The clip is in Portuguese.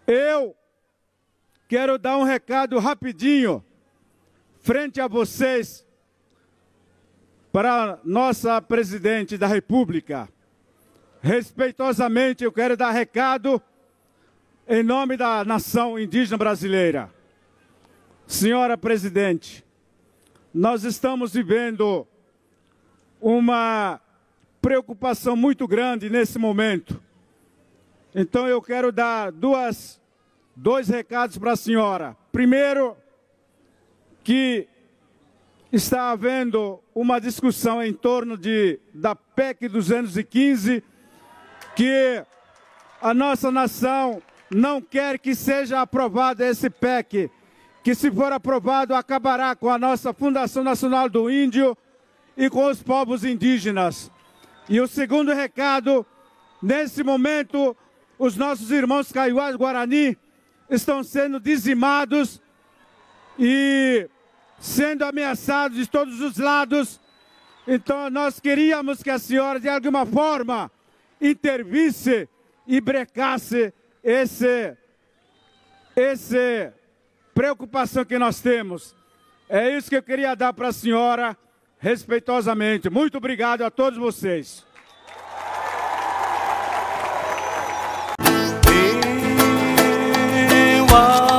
Eu quero dar um recado rapidinho, frente a vocês, para nossa Presidente da República. Respeitosamente, eu quero dar recado em nome da nação indígena brasileira. Senhora Presidente, nós estamos vivendo uma preocupação muito grande nesse momento. Então eu quero dar dois recados para a senhora. Primeiro, que está havendo uma discussão em torno da PEC 215, que a nossa nação não quer que seja aprovado esse PEC, que se for aprovado acabará com a nossa Fundação Nacional do Índio e com os povos indígenas. E o segundo recado, nesse momento, os nossos irmãos Kaiowás Guarani estão sendo dizimados e sendo ameaçados de todos os lados. Então nós queríamos que a senhora, de alguma forma, intervisse e brecasse essa preocupação que nós temos. É isso que eu queria dar para a senhora, respeitosamente. Muito obrigado a todos vocês. Eu